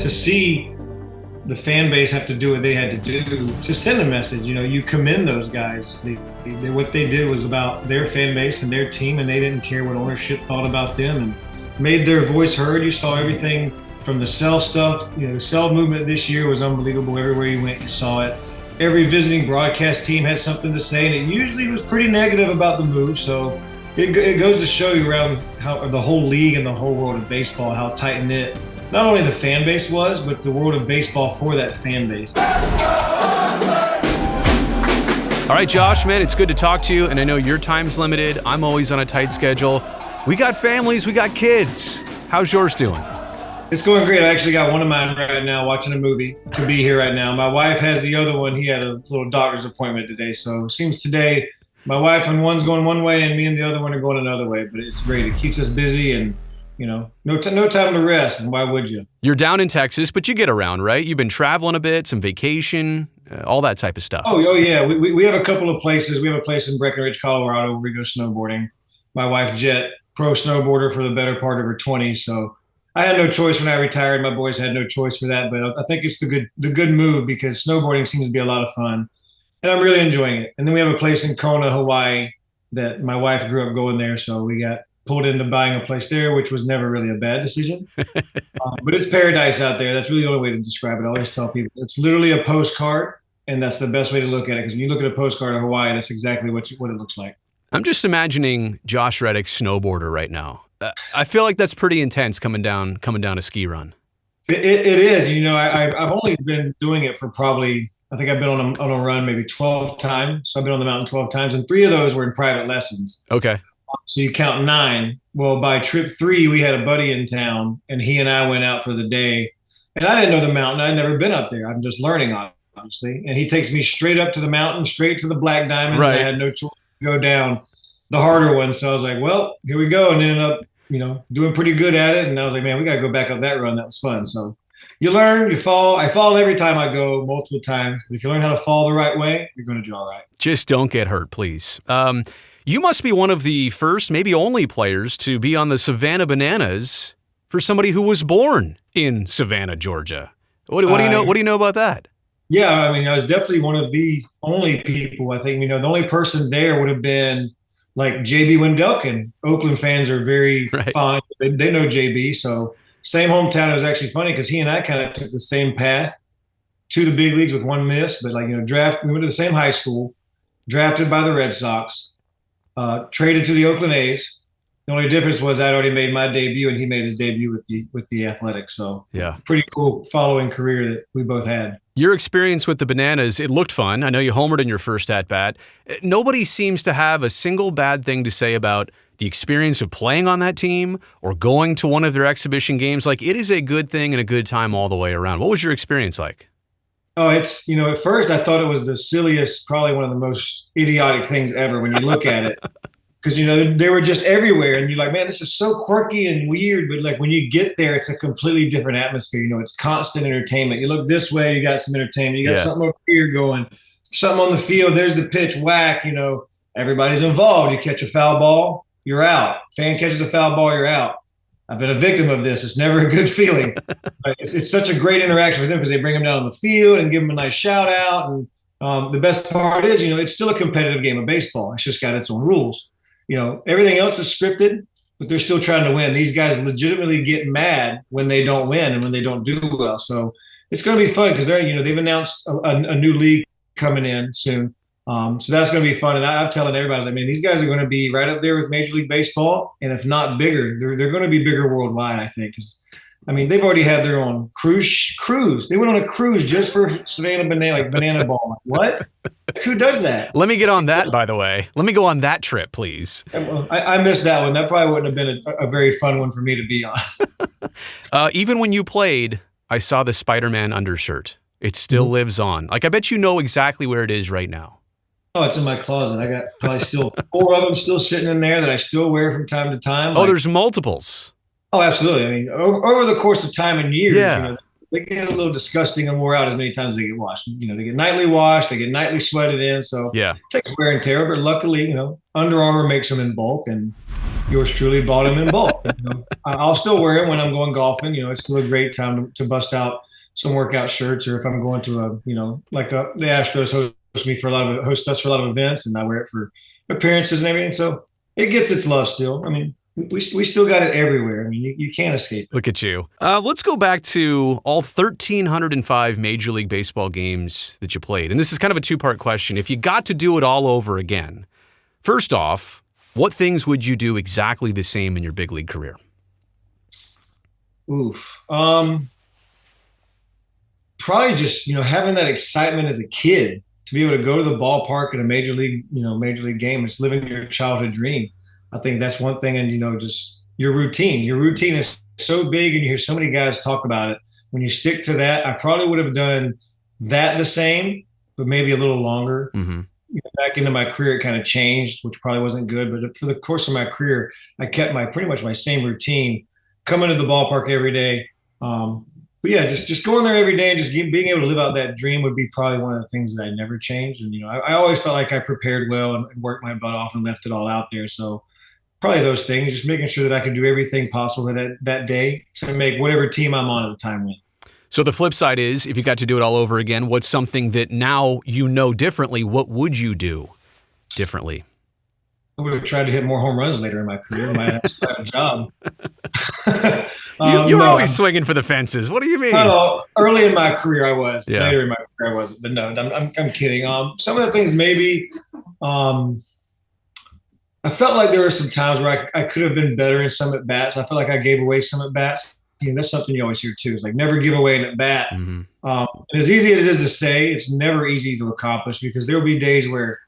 to see the fan base have to do what they had to do to send a message. You commend those guys. What they did was about their fan base and their team, and they didn't care what ownership thought about them and made their voice heard. You saw everything from the sell stuff. The sell movement this year was unbelievable. Everywhere you went, you saw it. Every visiting broadcast team had something to say, and it usually was pretty negative about the move. So it goes to show you around how the whole league and the whole world of baseball, how tight-knit not only the fan base was, but the world of baseball for that fan base. All right, Josh, man, it's good to talk to you, and I know your time's limited. I'm always on a tight schedule. We got families, we got kids. How's yours doing? It's going great. I actually got one of mine right now watching a movie to be here right now. My wife has the other one. He had a little doctor's appointment today. So it seems today my wife and one's going one way and me and the other one are going another way. But it's great. It keeps us busy and, no time to rest. And why would you? You're down in Texas, but you get around, right? You've been traveling a bit, some vacation, all that type of stuff. Oh yeah. We have a couple of places. We have a place in Breckenridge, Colorado where we go snowboarding. My wife, Jet, pro snowboarder for the better part of her 20s. So I had no choice when I retired. My boys had no choice for that, but I think it's the good move because snowboarding seems to be a lot of fun, and I'm really enjoying it. And then we have a place in Kona, Hawaii, that my wife grew up going there, so we got pulled into buying a place there, which was never really a bad decision. But it's paradise out there. That's really the only way to describe it. I always tell people it's literally a postcard, and that's the best way to look at it because when you look at a postcard of Hawaii, that's exactly what it looks like. I'm just imagining Josh Reddick snowboarder right now. I feel like that's pretty intense coming down a ski run. It is. I've only been doing it for I think I've been on a run maybe 12 times. So I've been on the mountain 12 times, and 3 of those were in private lessons. Okay. So you count 9. Well, by trip 3, we had a buddy in town, and he and I went out for the day. And I didn't know the mountain. I'd never been up there. I'm just learning, obviously. And he takes me straight up to the mountain, straight to the Black Diamonds. Right. I had no choice to go down the harder one. So I was like, well, here we go. And ended up doing pretty good at it. And I was like, man, we got to go back up that run. That was fun. So you learn, you fall. I fall every time I go, multiple times. But if you learn how to fall the right way, you're going to do all right. Just don't get hurt, please. You must be one of the first, maybe only players to be on the Savannah Bananas for somebody who was born in Savannah, Georgia. What do you know about that? Yeah, I was definitely one of the only people. I think, the only person there would have been like JB Wendelken. Oakland fans are very fond. They know JB. So same hometown. It was actually funny because he and I kind of took the same path to the big leagues with one miss. But we went to the same high school, drafted by the Red Sox, traded to the Oakland A's. The only difference was I'd already made my debut and he made his debut with the Athletics. So yeah, pretty cool following career that we both had. Your experience with the Bananas, it looked fun. I know you homered in your first at-bat. Nobody seems to have a single bad thing to say about the experience of playing on that team or going to one of their exhibition games. Like, it is a good thing and a good time all the way around. What was your experience like? Oh, it's, at first I thought it was the silliest, probably one of the most idiotic things ever when you look at it. Because, they were just everywhere. And you're like, man, this is so quirky and weird. But, like, when you get there, it's a completely different atmosphere. It's constant entertainment. You look this way, you got some entertainment. You got something over here going, something on the field. There's the pitch, whack. Everybody's involved. You catch a foul ball, you're out. Fan catches a foul ball, you're out. I've been a victim of this. It's never a good feeling. But it's such a great interaction with them because they bring them down on the field and give them a nice shout out. And the best part is, it's still a competitive game of baseball. It's just got its own rules. Everything else is scripted, but they're still trying to win. These guys legitimately get mad when they don't win and when they don't do well. So it's going to be fun because they've announced a new league coming in soon. So that's going to be fun. And I'm telling everybody, I was like, man, these guys are going to be right up there with Major League Baseball. And if not bigger, they're going to be bigger worldwide, I think. They've already had their own cruise. They went on a cruise just for Savannah banana ball. What? Who does that? Let me get on that, by the way. Let me go on that trip, please. I missed that one. That probably wouldn't have been a very fun one for me to be on. Even when you played, I saw the Spiderman Undershirt. It still lives on. Like, I bet you know exactly where it is right now. Oh, it's in my closet. I got probably still 4 of them still sitting in there that I still wear from time to time. Oh, there's multiples. Oh, absolutely. Over the course of time and years, they get a little disgusting and wore out as many times as they get washed. They get nightly washed, they get nightly sweated in. So it takes wear and tear, but luckily, Under Armour makes them in bulk and yours truly bought them in bulk. I'll still wear it when I'm going golfing. It's still a great time to bust out some workout shirts, or if I'm going to the Astros host us for a lot of events, and I wear it for appearances and everything. So it gets its love still. I mean, we still got it everywhere. I mean, you can't escape it. Look at you. Let's go back to all 1,305 Major League Baseball games that you played. And this is kind of a two-part question. If you got to do it all over again, first off, what things would you do exactly the same in your big league career? Oof. Probably just, having that excitement as a kid to be able to go to the ballpark at a major league game. It's living your childhood dream. I think that's one thing. And, just your routine. Your routine is so big, and you hear so many guys talk about it. When you stick to that, I probably would have done that the same, but maybe a little longer. Mm-hmm. Back into my career, it kind of changed, which probably wasn't good. But for the course of my career, I kept pretty much my same routine, coming to the ballpark every day. But yeah, just going there every day and just being able to live out that dream would be probably one of the things that I never changed. And, I always felt like I prepared well and worked my butt off and left it all out there. So probably those things, just making sure that I could do everything possible that day to make whatever team I'm on at the time win. So the flip side is, if you got to do it all over again, what's something that now differently? What would you do differently? I would have tried to hit more home runs later in my career. I might have to have a job. You're always swinging for the fences. What do you mean? Early in my career, I was. Yeah. Later in my career, I wasn't. But no, I'm kidding. Some of the things maybe. I felt like there were some times where I could have been better in some at bats. I felt like I gave away some at bats. That's something you always hear too. It's like never give away an at bat. Mm-hmm. And as easy as it is to say, it's never easy to accomplish, because there will be days where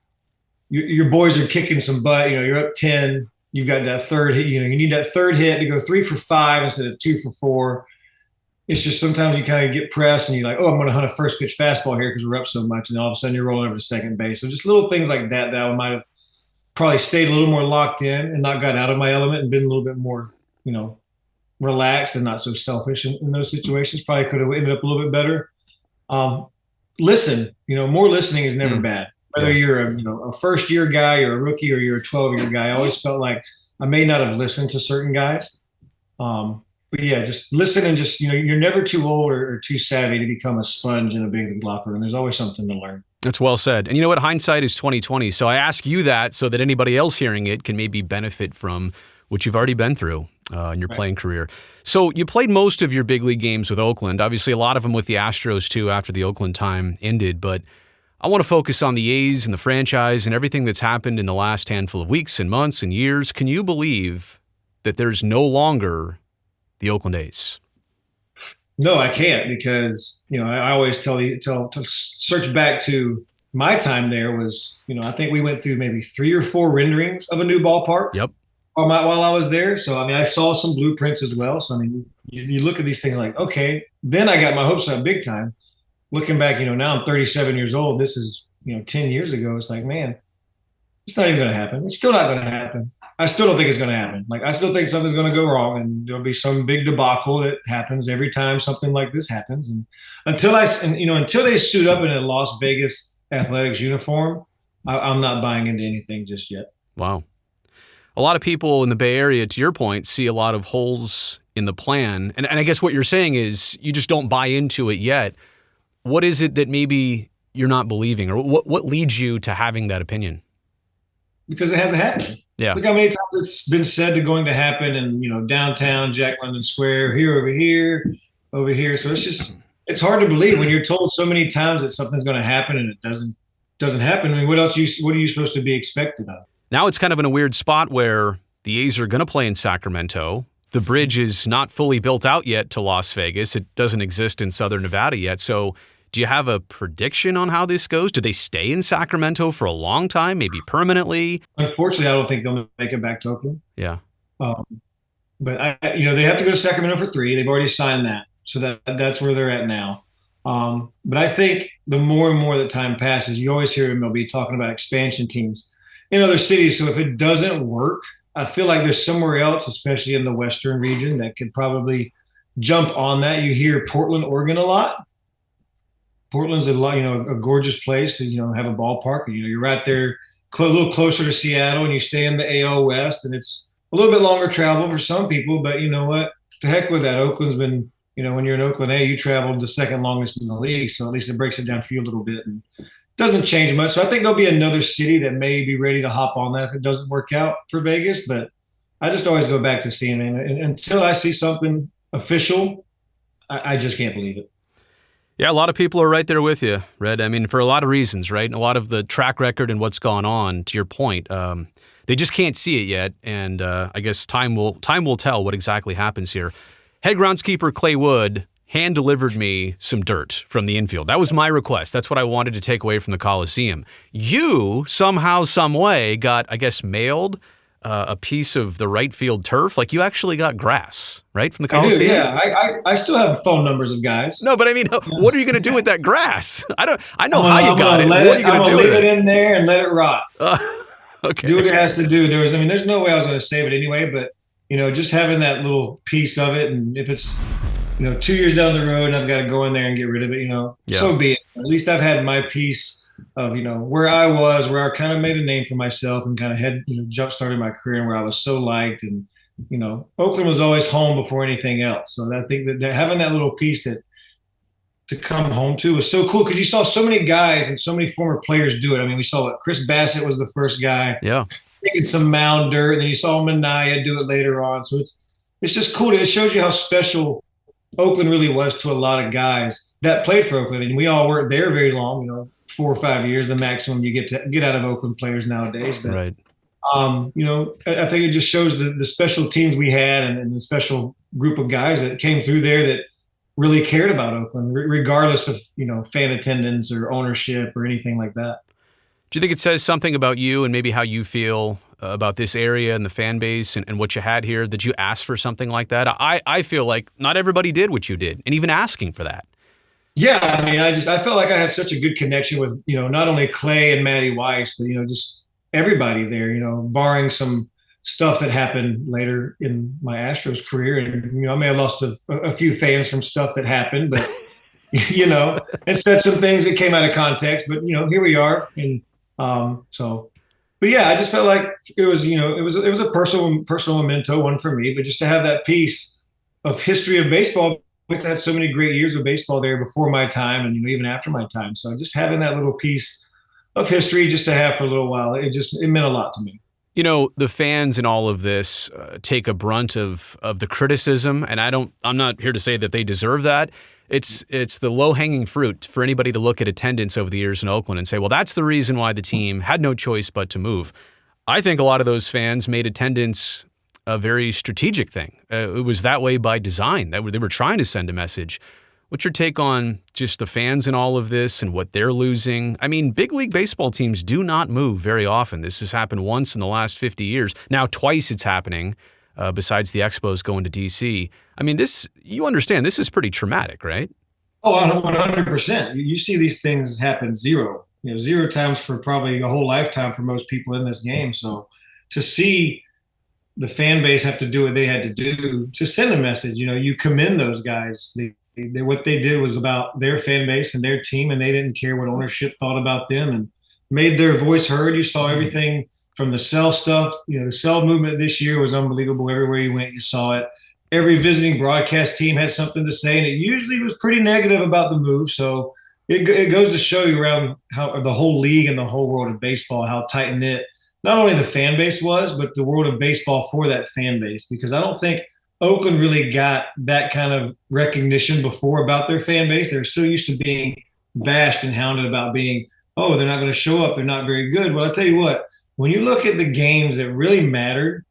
your boys are kicking some butt. You're up 10. You've got that third hit. You need that third hit to go 3 for 5 instead of 2 for 4. It's just sometimes you kind of get pressed and you're like, oh, I'm going to hunt a first pitch fastball here because we're up so much. And all of a sudden you're rolling over to second base. So just little things like that I might have probably stayed a little more locked in and not got out of my element and been a little bit more, relaxed and not so selfish in those situations. Probably could have ended up a little bit better. Listen, more listening is never bad. Whether you're a first year guy or a rookie or you're a 12-year guy, I always felt like I may not have listened to certain guys. But yeah, just listen and just, you're never too old or too savvy to become a sponge in a big league locker room. There's always something to learn. That's well said. And you know what? Hindsight is 20/20. So I ask you that so that anybody else hearing it can maybe benefit from what you've already been through in your playing career. So you played most of your big league games with Oakland, obviously a lot of them with the Astros too after the Oakland time ended. But I want to focus on the A's and the franchise and everything that's happened in the last handful of weeks and months and years. Can you believe that there's no longer the Oakland A's? No, I can't, because, I always tell to search back to my time there was, I think we went through maybe 3 or 4 renderings of a new ballpark. Yep. While I was there. So, I saw some blueprints as well. So, you look at these things like, okay, then I got my hopes up big time. Looking back, now I'm 37 years old. This is, 10 years ago. It's like, man, it's not even going to happen. It's still not going to happen. I still don't think it's going to happen. Like, I still think something's going to go wrong, and there'll be some big debacle that happens every time something like this happens. And until they suit up in a Las Vegas Athletics uniform, I'm not buying into anything just yet. Wow. A lot of people in the Bay Area, to your point, see a lot of holes in the plan. And I guess what you're saying is you just don't buy into it yet. What is it that maybe you're not believing, or what leads you to having that opinion? Because it hasn't happened. Yeah. Look how many times it's been said to going to happen in, downtown, Jack London Square, over here. So it's hard to believe when you're told so many times that something's going to happen and it doesn't happen. What are you supposed to be expected of? Now it's kind of in a weird spot where the A's are going to play in Sacramento. The bridge is not fully built out yet to Las Vegas. It doesn't exist in Southern Nevada yet. So do you have a prediction on how this goes? Do they stay in Sacramento for a long time, maybe permanently? Unfortunately, I don't think they'll make it back to Oakland. Yeah. But they have to go to Sacramento for 3. They've already signed that. So that's where they're at now. But I think the more and more that time passes, you always hear MLB talking about expansion teams in other cities. So if it doesn't work, I feel like there's somewhere else, especially in the Western region, that could probably jump on that. You hear Portland, Oregon a lot. Portland's a gorgeous place to, have a ballpark. You're right there, a little closer to Seattle, and you stay in the AL West, and it's a little bit longer travel for some people, but you know what? To heck with that. Oakland's been, when you're in Oakland A, you traveled the second longest in the league. So at least it breaks it down for you a little bit and doesn't change much. So I think there'll be another city that may be ready to hop on that if it doesn't work out for Vegas. But I just always go back to seeing it. And until I see something official, I just can't believe it. Yeah, a lot of people are right there with you, Red. I mean, for a lot of reasons, right? And a lot of the track record and what's gone on, to your point, they just can't see it yet. And I guess time will tell what exactly happens here. Head groundskeeper Clay Wood hand-delivered me some dirt from the infield. That was my request. That's what I wanted to take away from the Coliseum. You, somehow, some way, got, I guess, mailed a piece of the right field turf. Like, you actually got grass, right, from the Coliseum? I still have phone numbers of guys. No, but I mean, what are you going to do with that grass? I know how you got it. What are you going to do with it? Leave it in there and let it rot. Okay. Do what it has to do. There's no way I was going to save it anyway, but, just having that little piece of it, and if it's, 2 years down the road and I've got to go in there and get rid of it, so be it. At least I've had my piece of, where I was, where I kind of made a name for myself and kind of had, jump-started my career and where I was so liked. And, Oakland was always home before anything else. So I think that having that little piece to come home to was so cool because you saw so many guys and so many former players do it. I mean, we saw Chris Bassett was the first guy. Yeah. Taking some mound dirt, and then you saw Minaya do it later on. So it's just cool. It shows you how special Oakland really was to a lot of guys that played for Oakland. And we all weren't there very long, 4 or 5 years, the maximum you get out of Oakland players nowadays. But, right. I think it just shows the special teams we had and the special group of guys that came through there that really cared about Oakland, regardless of, fan attendance or ownership or anything like that. Do you think it says something about you and maybe how you feel about this area and the fan base and what you had here that you asked for something like that? I feel like not everybody did what you did, and even asking for that. Yeah, I mean, I felt like I had such a good connection with, not only Clay and Matty Weiss, but, just everybody there, barring some stuff that happened later in my Astros career. And, I may have lost a few fans from stuff that happened, but, and said some things that came out of context. But, here we are. And but yeah, I just felt like it was, it was a personal memento one for me, but just to have that piece of history of baseball. We've had so many great years of baseball there before my time and even after my time. So just having that little piece of history just to have for a little while, it meant a lot to me. The fans in all of this take a brunt of the criticism, and I'm not here to say that they deserve that. It's the low-hanging fruit for anybody to look at attendance over the years in Oakland and say, well, that's the reason why the team had no choice but to move. I think a lot of those fans made attendance a very strategic thing. It was that way by design. They were trying to send a message. What's your take on just the fans in all of this and what they're losing? I mean, big league baseball teams do not move very often. This has happened once in the last 50 years. Now twice it's happening, besides the Expos going to D.C. I mean, you understand, this is pretty traumatic, right? Oh, 100%. You see these things happen zero times for probably a whole lifetime for most people in this game. So to see the fan base have to do what they had to do to send a message, you commend those guys. What they did was about their fan base and their team, and they didn't care what ownership thought about them and made their voice heard. You saw everything from the sell stuff. The sell movement this year was unbelievable. Everywhere you went, you saw it. Every visiting broadcast team had something to say, and it usually was pretty negative about the move. So it goes to show you around how the whole league and the whole world of baseball, how tight-knit not only the fan base was, but the world of baseball for that fan base. Because I don't think Oakland really got that kind of recognition before about their fan base. They're so used to being bashed and hounded about being, oh, they're not going to show up, they're not very good. Well, I'll tell you what, when you look at the games that really mattered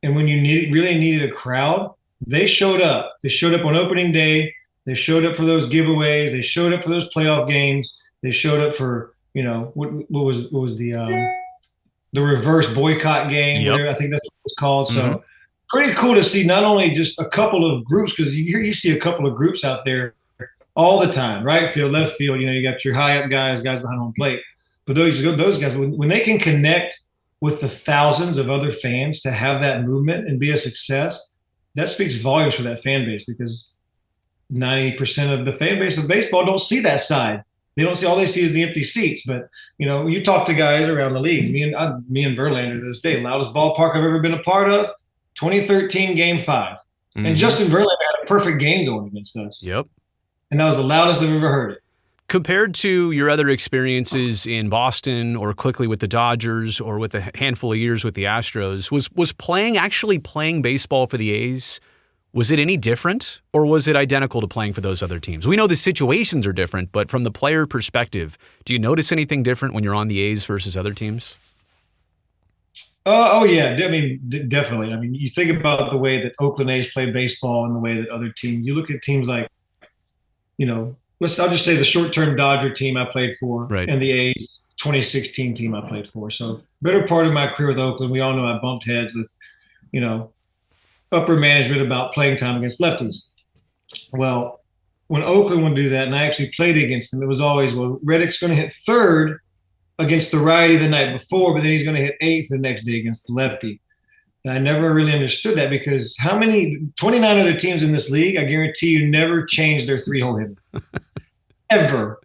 and when you really needed a crowd, they showed up. They showed up on opening day. They showed up for those giveaways. They showed up for those playoff games. They showed up for, what was the reverse boycott game. Yep. I think that's what it's called. So pretty cool to see not only just a couple of groups, because you see a couple of groups out there all the time, right field, left field. You got your high up guys behind home plate. But those guys, when they can connect with the thousands of other fans to have that movement and be a success, that speaks volumes for that fan base, because 90% of the fan base of baseball don't see that side. They don't see, all they see is the empty seats. But, you talk to guys around the league, me and Verlander to this day, loudest ballpark I've ever been a part of, 2013 Game 5. And Justin Verlander had a perfect game going against us. Yep. And that was the loudest I've ever heard it. Compared to your other experiences in Boston or quickly with the Dodgers or with a handful of years with the Astros, was actually playing baseball for the A's, was it any different or was it identical to playing for those other teams? We know the situations are different, but from the player perspective, do you notice anything different when you're on the A's versus other teams? Oh, yeah. I mean, definitely. I mean, you think about the way that Oakland A's play baseball and the way that other teams, you look at teams like, I'll just say the short-term Dodger team I played for, right, and the A's 2016 team I played for. So better part of my career with Oakland, we all know I bumped heads with, upper management about playing time against lefties. Well, when Oakland would do that, and I actually played against them, it was always, well, Reddick's going to hit third against the righty the night before, but then he's going to hit eighth the next day against the lefty. And I never really understood that because 29 other teams in this league, I guarantee you never changed their three-hole hitter. Ever.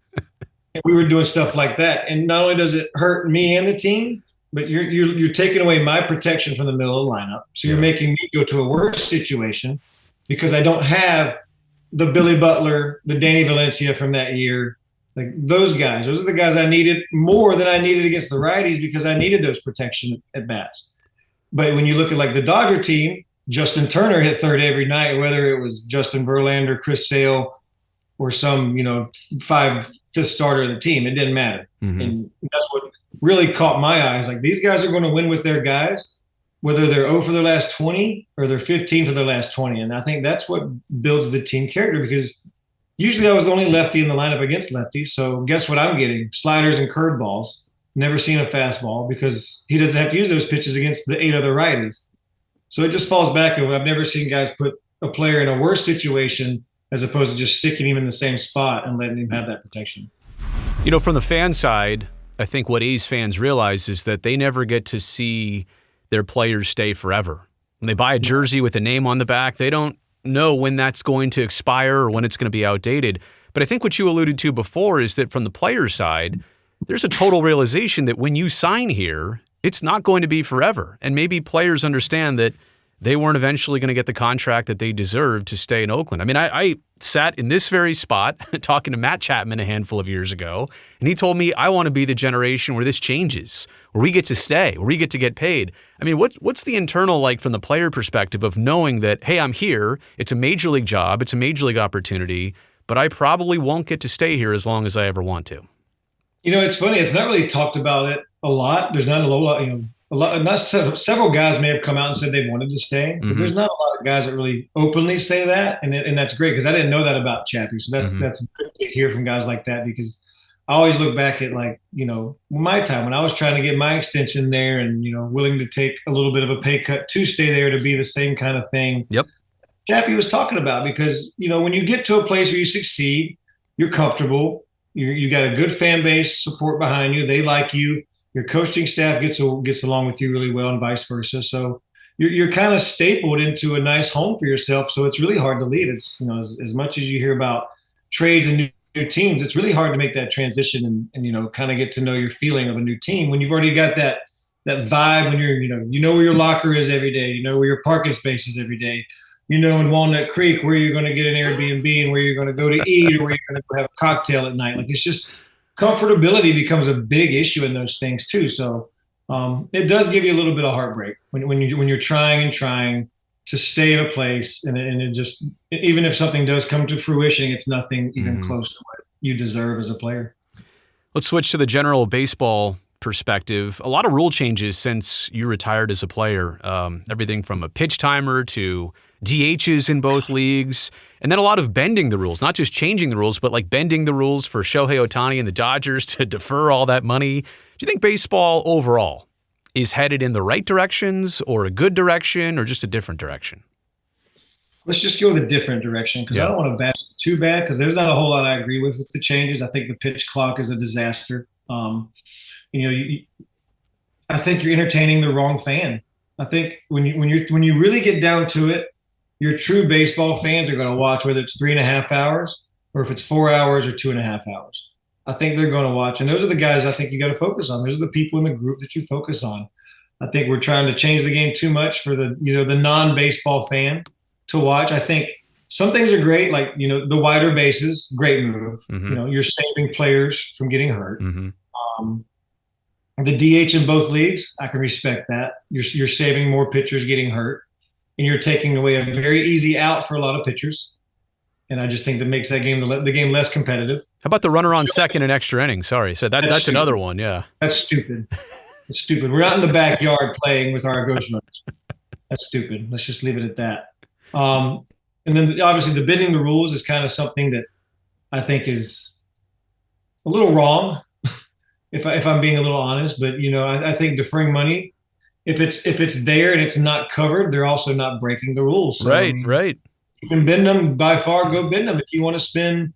And we were doing stuff like that. And not only does it hurt me and the team, but you're taking away my protection from the middle of the lineup. So you're making me go to a worse situation because I don't have the Billy Butler, the Danny Valencia from that year. Like those guys. Those are the guys I needed more than I needed against the righties because I needed those protection at bats. But when you look at like the Dodger team, Justin Turner hit third every night, whether it was Justin Verlander, Chris Sale, or some, fifth starter of the team. It didn't matter. And that's what really caught my eyes. Like these guys are going to win with their guys, whether they're 0 for their last 20 or they're 15 for their last 20. And I think that's what builds the team character because usually I was the only lefty in the lineup against lefties. So guess what I'm getting? Sliders and curveballs. Never seen a fastball because he doesn't have to use those pitches against the 8 other righties. So it just falls back. And I've never seen guys put a player in a worse situation as opposed to just sticking him in the same spot and letting him have that protection. From the fan side, I think what A's fans realize is that they never get to see their players stay forever. When they buy a jersey with a name on the back, they don't know when that's going to expire or when it's going to be outdated. But I think what you alluded to before is that from the player side, there's a total realization that when you sign here, it's not going to be forever. And maybe players understand that they weren't eventually going to get the contract that they deserved to stay in Oakland. I mean, I sat in this very spot talking to Matt Chapman a handful of years ago, and he told me, I want to be the generation where this changes, where we get to stay, where we get to get paid. I mean, what's the internal like from the player perspective of knowing that, hey, I'm here, it's a major league job, it's a major league opportunity, but I probably won't get to stay here as long as I ever want to? It's funny. It's not really talked about it a lot. There's not a lot, several guys may have come out and said they wanted to stay, but there's not a lot of guys that really openly say that. And that's great because I didn't know that about Chappie. So that's good to hear from guys like that because I always look back at my time when I was trying to get my extension there and, willing to take a little bit of a pay cut to stay there to be the same kind of thing. Yep. Chappie was talking about because, when you get to a place where you succeed, you're comfortable. You got a good fan base support behind you. They like you. Your coaching staff gets along with you really well and vice versa. So you're kind of stapled into a nice home for yourself. So it's really hard to leave. It's, as much as you hear about trades and new teams, it's really hard to make that transition and kind of get to know your feeling of a new team when you've already got that vibe when you're, where your locker is every day, where your parking space is every day. In Walnut Creek, where you're going to get an Airbnb and where you're going to go to eat or where you're going to have a cocktail at night. Like it's just comfortability becomes a big issue in those things too. So it does give you a little bit of heartbreak when you're trying to stay in a place and it just, even if something does come to fruition, it's nothing even close to what you deserve as a player. Let's switch to the general baseball perspective. A lot of rule changes since you retired as a player. Everything from a pitch timer to DHs in both leagues, and then a lot of bending the rules, not just changing the rules, but like bending the rules for Shohei Ohtani and the Dodgers to defer all that money. Do you think baseball overall is headed in the right directions or a good direction or just a different direction? Let's just go the different direction because I don't want to bash it too bad because there's not a whole lot I agree with the changes. I think the pitch clock is a disaster. I think you're entertaining the wrong fan. I think when you really get down to it, your true baseball fans are going to watch whether it's 3.5 hours or if it's 4 hours or 2.5 hours. I think they're going to watch, and those are the guys I think you got to focus on. Those are the people in the group that you focus on. I think we're trying to change the game too much for the the non-baseball fan to watch. I think some things are great, like the wider bases, great move. Mm-hmm. You're saving players from getting hurt. Mm-hmm. The DH in both leagues, I can respect that. You're saving more pitchers getting hurt, and you're taking away a very easy out for a lot of pitchers. And I just think that makes that game the game less competitive. How about the runner on second in extra innings? Sorry, so that's another one. Yeah, that's stupid. It's stupid. We're not in the backyard playing with our ghost runners. That's stupid. Let's just leave it at that. And then obviously the bending the rules is kind of something that I think is a little wrong, if I'm being a little honest. But I think deferring money, if it's there and it's not covered, they're also not breaking the rules. So, right, right. You can bend them by far. Go bend them if you want to spend,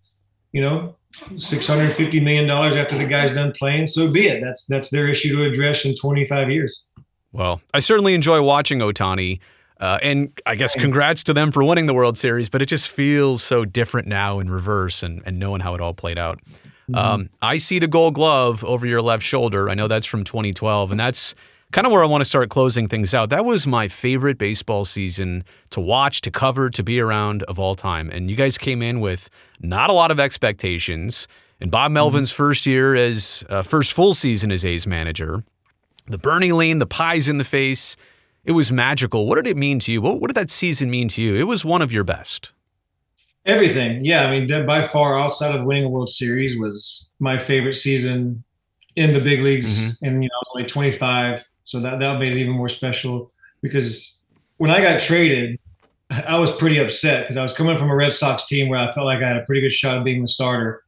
$650 million after the guy's done playing. So be it. That's their issue to address in 25 years. Well, I certainly enjoy watching Ohtani. And I guess congrats to them for winning the World Series, but it just feels so different now in reverse and knowing how it all played out. Mm-hmm. I see the Gold Glove over your left shoulder. I know that's from 2012, and that's kind of where I want to start closing things out. That was my favorite baseball season to watch, to cover, to be around of all time. And you guys came in with not a lot of expectations. And Bob Melvin's first year as first full season as A's manager, the Bernie lean, the pies in the face, it was magical. What did it mean to you? What did that season mean to you? It was one of your best. Everything. Yeah. I mean, by far, outside of winning a World Series, was my favorite season in the big leagues. Mm-hmm. And, I was only 25. So that made it even more special, because when I got traded, I was pretty upset because I was coming from a Red Sox team where I felt like I had a pretty good shot of being the starter.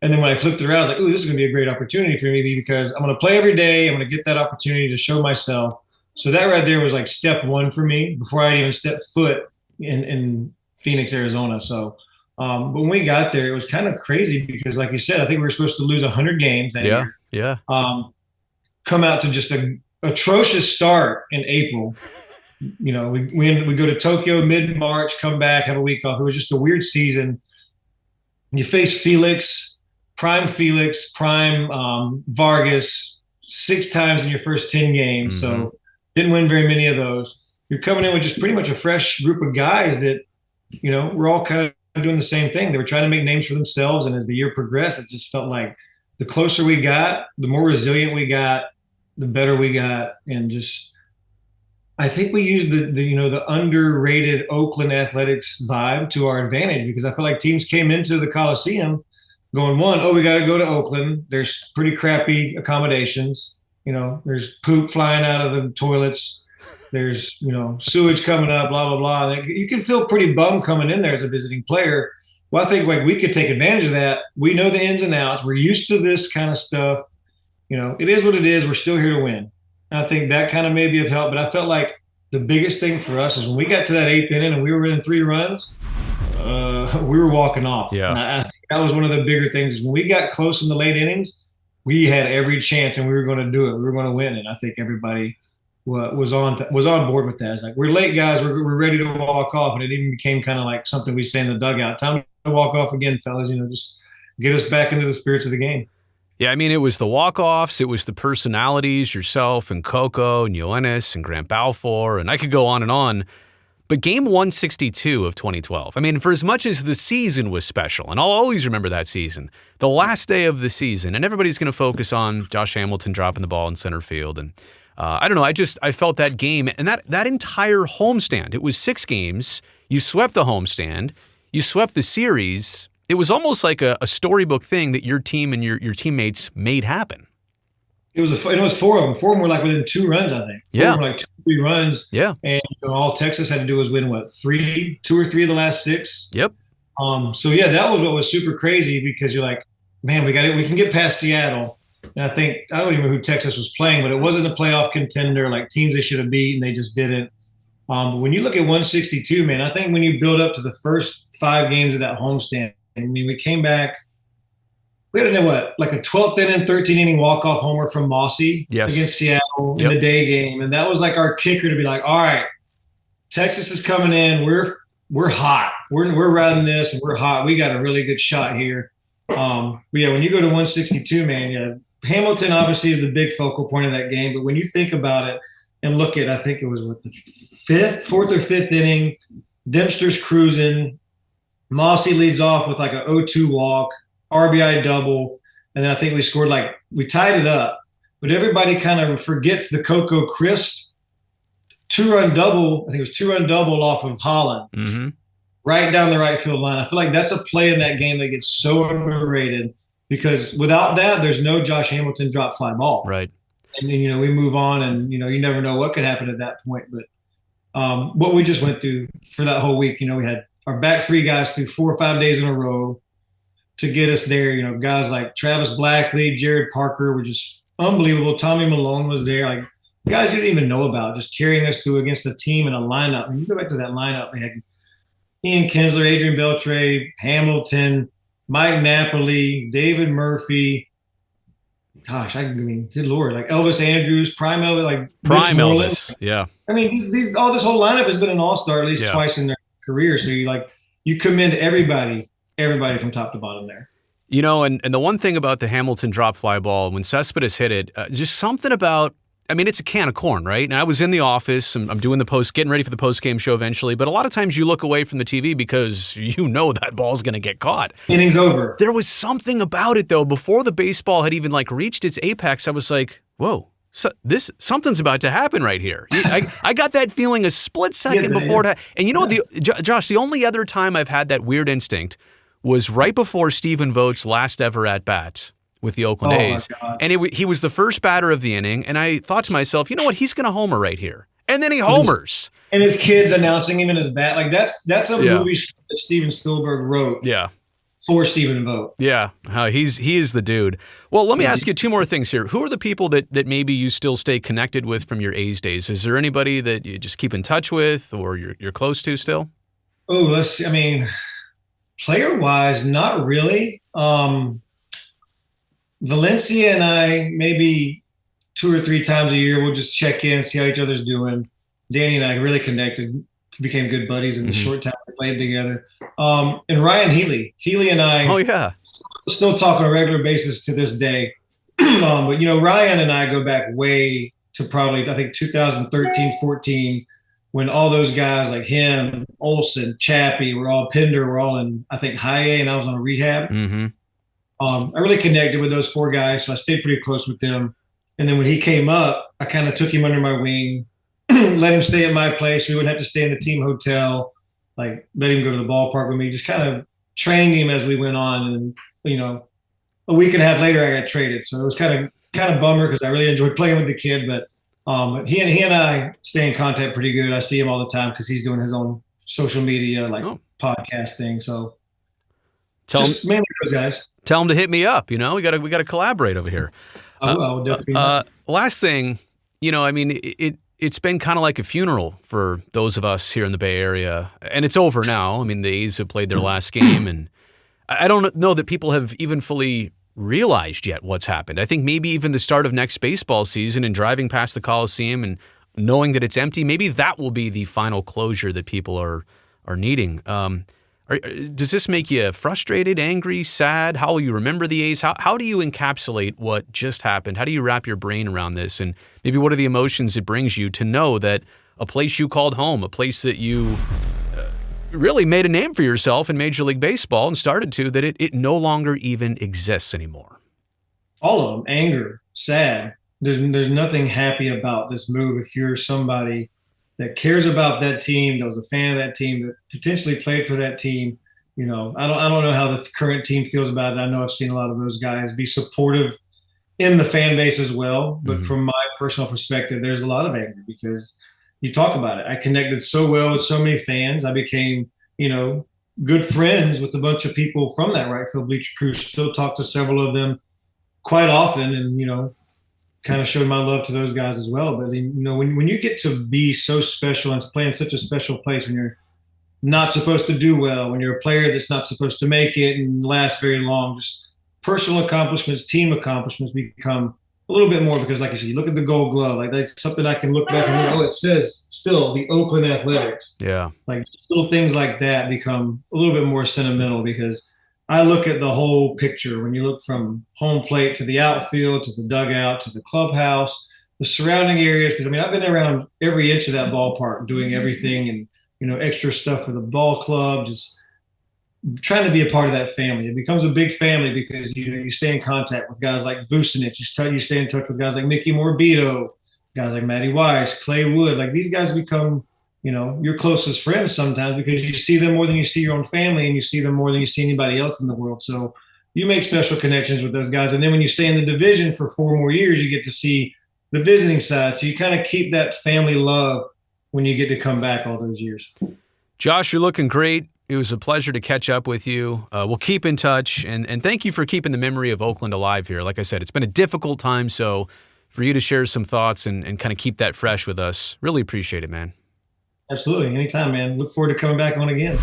And then when I flipped it around, I was like, ooh, this is going to be a great opportunity for me, because I'm going to play every day. I'm going to get that opportunity to show myself. So that right there was like step one for me before I even stepped foot in Phoenix, Arizona. So, but when we got there, it was kind of crazy because, like you said, I think we were supposed to lose 100 games that year. Yeah. Come out to just a atrocious start in April. We go to Tokyo mid-March, come back, have a week off. It was just a weird season. You face prime Vargas 6 times in your first 10 games. Mm-hmm. So didn't win very many of those. You're coming in with just pretty much a fresh group of guys that, we're all kind of doing the same thing. They were trying to make names for themselves. And as the year progressed, it just felt like the closer we got, the more resilient we got, the better we got. And just, I think we used the underrated Oakland athletics vibe to our advantage, because I feel like teams came into the Coliseum going, we got to go to Oakland. There's pretty crappy accommodations. There's poop flying out of the toilets. There's, sewage coming up, blah, blah, blah. Like, you can feel pretty bummed coming in there as a visiting player. Well, I think we could take advantage of that. We know the ins and outs. We're used to this kind of stuff. It is what it is. We're still here to win. And I think that kind of maybe have helped. But I felt like the biggest thing for us is when we got to that 8th inning and we were in 3 runs, we were walking off. Yeah. And I think that was one of the bigger things. Is when we got close in the late innings, we had every chance and we were going to do it. We were going to win. And I think everybody was on board with that. It's like, we're late, guys. We're ready to walk off. And it even became kind of like something we say in the dugout. Time to walk off again, fellas. Just get us back into the spirits of the game. Yeah, I mean, it was the walk-offs, it was the personalities, yourself and Coco and Yoenis and Grant Balfour, and I could go on. But game 162 of 2012, I mean, for as much as the season was special, and I'll always remember that season, the last day of the season, and everybody's going to focus on Josh Hamilton dropping the ball in center field. And I don't know, I felt that game, and that entire homestand, it was 6 games, you swept the homestand, you swept the series. It was almost like a storybook thing that your team and your teammates made happen. It was 4 of them. 4 of them were like within 2 runs, I think. 4 of them were like 2 or 3 runs. Yeah. And all Texas had to do was win 2 or 3 of the last 6. Yep. So yeah, that was what was super crazy, because you're like, man, we can get past Seattle. And I don't even know who Texas was playing, but it wasn't a playoff contender, like teams they should have beat, and they just didn't. But when you look at 162, man, I think when you build up to the first 5 games of that homestand, I mean, we came back. We had like a 12th inning, 13 inning walk-off homer from Mossy against Seattle in the day game, and that was like our kicker to be like, all right, Texas is coming in. We're hot. We're riding this, and we're hot. We got a really good shot here. But yeah, when you go to 162, man, Hamilton obviously is the big focal point of that game. But when you think about it, and look at, I think it was what, the fourth or fifth inning. Dempster's cruising. Mossy leads off with like a 0-2 walk, RBI double, and then I think we tied it up. But everybody kind of forgets the Coco Crisp 2-run double. I think it was 2-run double off of Holland, right down the right field line. I feel like that's a play in that game that gets so underrated because without that, there's no Josh Hamilton drop fly ball. Right. And then, we move on, and you never know what could happen at that point. But what we just went through for that whole week, we had our back three guys through 4 or 5 days in a row to get us there. Guys like Travis Blackley, Jared Parker were just unbelievable. Tommy Malone was there, like guys you didn't even know about, just carrying us through against a team and a lineup. When you go back to that lineup, they had Ian Kinsler, Adrian Beltre, Hamilton, Mike Napoli, David Murphy. Gosh, good Lord, like Elvis Andrews, Prime Elvis, like Prime Elvis, yeah. This whole lineup has been an all-star at least twice in their career. So you commend everybody from top to bottom there. And the one thing about the Hamilton drop fly ball, when Cespedes hit it, just something about, it's a can of corn, right? And I was in the office, and I'm doing getting ready for the post-game show eventually, but a lot of times you look away from the TV because that ball's going to get caught. Inning's over. There was something about it, though. Before the baseball had even reached its apex, I was like, whoa. So something's about to happen right here. I got that feeling a split second before it. And Josh, the only other time I've had that weird instinct was right before Stephen Vogt's last ever at bat with the Oakland A's, and he was the first batter of the inning. And I thought to myself, you know what? He's going to homer right here, and then he homers. And his kids announcing him in his bat, like that's a movie that Steven Spielberg wrote. Yeah. For Stephen Vogt. Yeah, he is the dude. Well, let me ask you two more things here. Who are the people that maybe you still stay connected with from your A's days? Is there anybody that you just keep in touch with or you're close to still? Oh, let's see. Player-wise, not really. Valencia and I, maybe 2 or 3 times a year, we'll just check in, see how each other's doing. Danny and I really connected, became good buddies in the short time we played together. And Ryan Healy and I still talk on a regular basis to this day. But, Ryan and I go back way to probably, I think, 2013, 14, when all those guys like him, Olson, Chappie, Pinder, were all in, I think, high A, and I was on rehab. I really connected with those 4 guys, so I stayed pretty close with them. And then when he came up, I kind of took him under my wing, let him stay at my place. We wouldn't have to stay in the team hotel, let him go to the ballpark with me, just kind of trained him as we went on. And, a week and a half later, I got traded. So it was kind of bummer because I really enjoyed playing with the kid. But he and I stay in contact pretty good. I see him all the time because he's doing his own social media, podcast thing. So mainly those guys. Tell him to hit me up. We got to collaborate over here. I will definitely. Last thing, it's been kind of like a funeral for those of us here in the Bay Area, and it's over now. The A's have played their last game, and I don't know that people have even fully realized yet what's happened. I think maybe even the start of next baseball season and driving past the Coliseum and knowing that it's empty, maybe that will be the final closure that people are needing. Does this make you frustrated, angry, sad? How will you remember the A's? How do you encapsulate what just happened? How do you wrap your brain around this? And maybe what are the emotions it brings you to know that a place you called home, a place that you really made a name for yourself in Major League Baseball and started to, that it no longer even exists anymore? All of them. Anger, sad. There's nothing happy about this move if you're somebody that cares about that team, that was a fan of that team, that potentially played for that team. I don't know how the current team feels about it. I know I've seen a lot of those guys be supportive in the fan base as well. But from my personal perspective, there's a lot of anger because you talk about it. I connected so well with so many fans. I became, good friends with a bunch of people from that right field bleacher crew. Still talk to several of them quite often, and kind of showed my love to those guys as well. But when you get to be so special and play in such a special place, when you're not supposed to do well, when you're a player that's not supposed to make it and last very long, just personal accomplishments, team accomplishments become a little bit more, because like you said, you look at the Gold Glove, that's something I can look back and it says still the Oakland Athletics. Yeah. Little things like that become a little bit more sentimental, because I look at the whole picture. When you look from home plate to the outfield, to the dugout, to the clubhouse, the surrounding areas. Because I mean, I've been around every inch of that ballpark, doing everything and extra stuff for the ball club, just trying to be a part of that family. It becomes a big family because you stay in contact with guys like Vucinic. You stay in touch with guys like Mickey Morbido, guys like Matty Weiss, Clay Wood. Like these guys become your closest friends sometimes because you see them more than you see your own family, and you see them more than you see anybody else in the world. So you make special connections with those guys. And then when you stay in the division for 4 more years, you get to see the visiting side. So you kind of keep that family love when you get to come back all those years. Josh, you're looking great. It was a pleasure to catch up with you. We'll keep in touch, and thank you for keeping the memory of Oakland alive here. Like I said, it's been a difficult time, so for you to share some thoughts and kind of keep that fresh with us, really appreciate it, man. Absolutely. Anytime, man. Look forward to coming back on again.